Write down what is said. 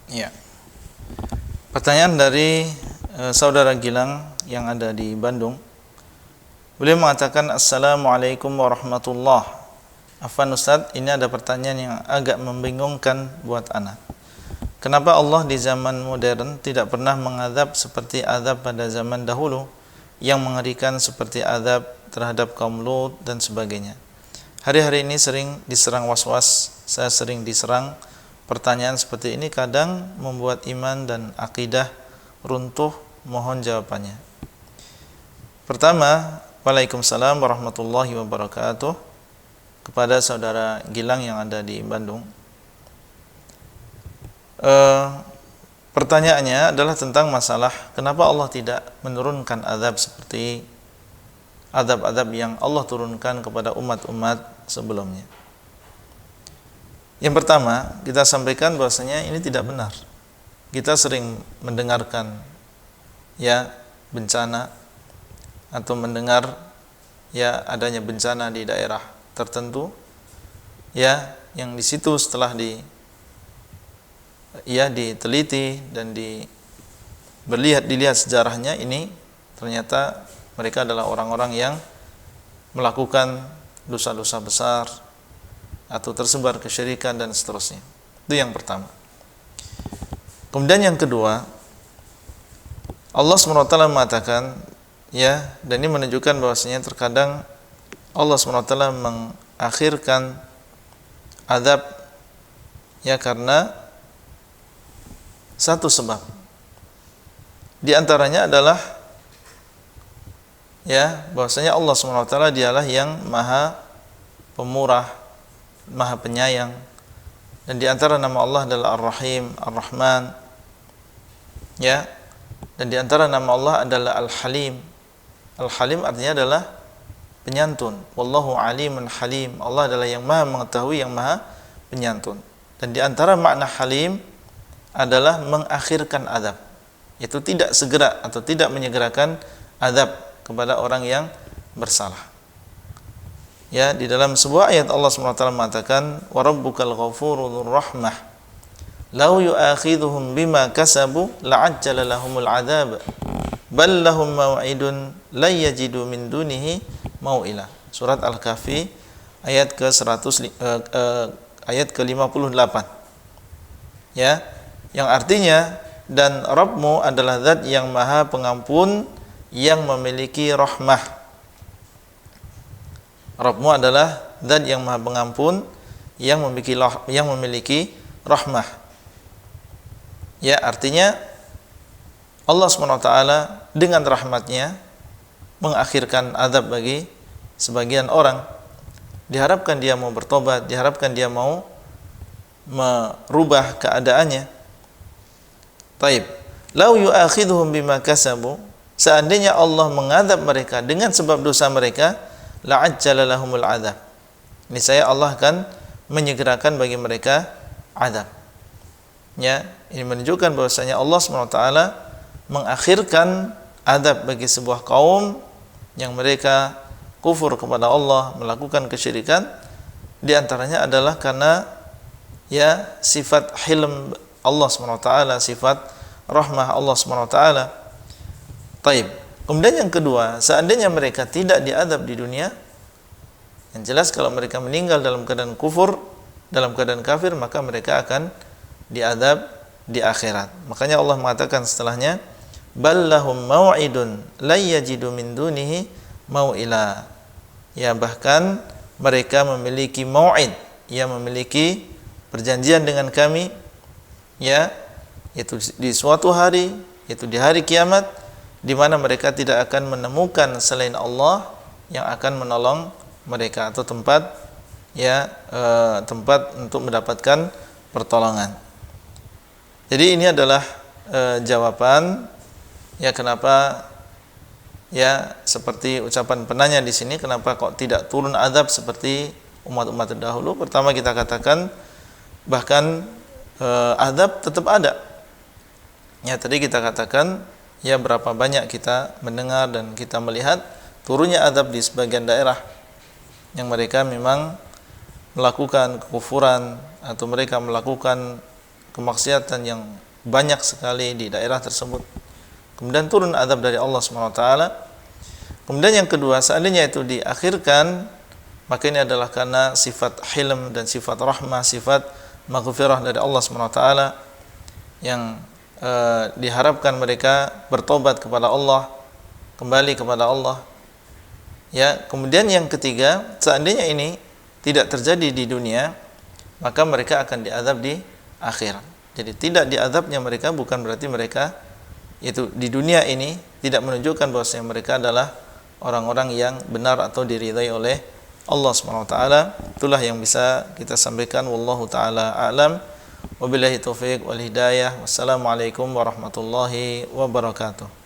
Ya. Pertanyaan dari saudara Gilang yang ada di Bandung. Beliau mengatakan, Assalamualaikum warahmatullah. Afwan Ustaz, ini ada pertanyaan yang agak membingungkan buat anak. Kenapa Allah di zaman modern tidak pernah mengadab seperti azab pada zaman dahulu yang mengerikan seperti azab terhadap kaum Lut dan sebagainya? Hari-hari ini sering diserang was-was, saya sering diserang. Pertanyaan seperti ini kadang membuat iman dan akidah runtuh. Mohon jawabannya. Pertama, Waalaikumsalam warahmatullahi wabarakatuh. Kepada saudara Gilang yang ada di Bandung. Pertanyaannya adalah tentang masalah kenapa Allah tidak menurunkan azab seperti azab-azab yang Allah turunkan kepada umat-umat sebelumnya. Yang pertama, kita sampaikan bahwasanya ini tidak benar. Kita sering mendengarkan ya bencana atau mendengar ya adanya bencana di daerah tertentu ya yang di situ setelah diteliti dan dilihat sejarahnya, ini ternyata mereka adalah orang-orang yang melakukan dosa-dosa besar atau tersebar kesyirikan dan seterusnya. Itu yang pertama. Kemudian yang kedua, Allah SWT mengatakan ya, dan ini menunjukkan bahwasanya terkadang Allah SWT mengakhirkan azab ya karena satu sebab. Di antaranya adalah ya bahwasanya Allah SWT dialah yang Maha Pemurah, Maha Penyayang, dan di antara nama Allah adalah Ar-Rahim, Ar-Rahman ya, dan di antara nama Allah adalah Al-Halim. Al-Halim artinya adalah penyantun. Wallahu alimun halim. Allah adalah yang Maha mengetahui, yang Maha penyantun. Dan di antara makna Halim adalah mengakhirkan azab, yaitu tidak segera atau tidak menyegerakan azab kepada orang yang bersalah. Ya, di dalam sebuah ayat Allah SWT mengatakan, wa rabbukal ghafuru dzur rahmah law yu'akhidhuhum bima kasabu la'ajjala lahumul adzab bal lahum maw'idun la yajidu min dunihi mau'ila. Surat Al-Kahfi ayat ke-58. Ya, yang artinya, dan Rabbmu adalah zat yang Maha Pengampun yang memiliki rahmah. Rabbmu adalah zat yang Maha Pengampun yang memiliki rahmah. Ya, artinya Allah SWT dengan rahmatnya mengakhirkan azab bagi sebagian orang. Diharapkan dia mau bertobat, diharapkan dia mau merubah keadaannya. Taib. Lau yu'akhidhuhum bima kasabu, seandainya Allah mengadab mereka dengan sebab dosa mereka, la'ajjala lahumul adzab. Niscaya Allah akan menyegerakan bagi mereka azab. Ya, ini menunjukkan bahwasanya Allah SWT mengakhirkan azab bagi sebuah kaum yang mereka kufur kepada Allah, melakukan kesyirikan. Di antaranya adalah karena ya sifat hilm Allah SWT, sifat rahmah Allah SWT. Taib. Kemudian yang kedua, seandainya mereka tidak diadab di dunia, yang jelas kalau mereka meninggal dalam keadaan kufur, dalam keadaan kafir, maka mereka akan diadab di akhirat. Makanya Allah mengatakan setelahnya, ballahum mau'idun la yajidu min dunihi mau'ila. Ya, bahkan mereka memiliki mau'id, ya memiliki perjanjian dengan kami, ya, yaitu di suatu hari, yaitu di hari kiamat, di mana mereka tidak akan menemukan selain Allah yang akan menolong mereka, atau tempat untuk mendapatkan pertolongan. Jadi ini adalah jawaban ya kenapa ya seperti ucapan penanya di sini, kenapa kok tidak turun azab seperti umat-umat terdahulu. Pertama kita katakan bahkan azab tetap ada. Ya, tadi kita katakan ya berapa banyak kita mendengar dan kita melihat turunnya azab di sebagian daerah yang mereka memang melakukan kekufuran atau mereka melakukan kemaksiatan yang banyak sekali di daerah tersebut. Kemudian turun azab dari Allah SWT. Kemudian yang kedua, seandainya itu diakhirkan, maka ini adalah karena sifat hilm dan sifat rahmah, sifat maghfirah dari Allah SWT yang diharapkan mereka bertobat kepada Allah, kembali kepada Allah. Ya, kemudian yang ketiga, seandainya ini tidak terjadi di dunia, maka mereka akan diazab di akhirat. Jadi tidak diazabnya mereka bukan berarti mereka itu di dunia ini tidak menunjukkan bahwasanya mereka adalah orang-orang yang benar atau diridhai oleh Allah Subhanahu wa taala. Itulah yang bisa kita sampaikan, wallahu taala a'lam. Wabillahi taufiq wal hidayah. Wassalamualaikum warahmatullahi wabarakatuh.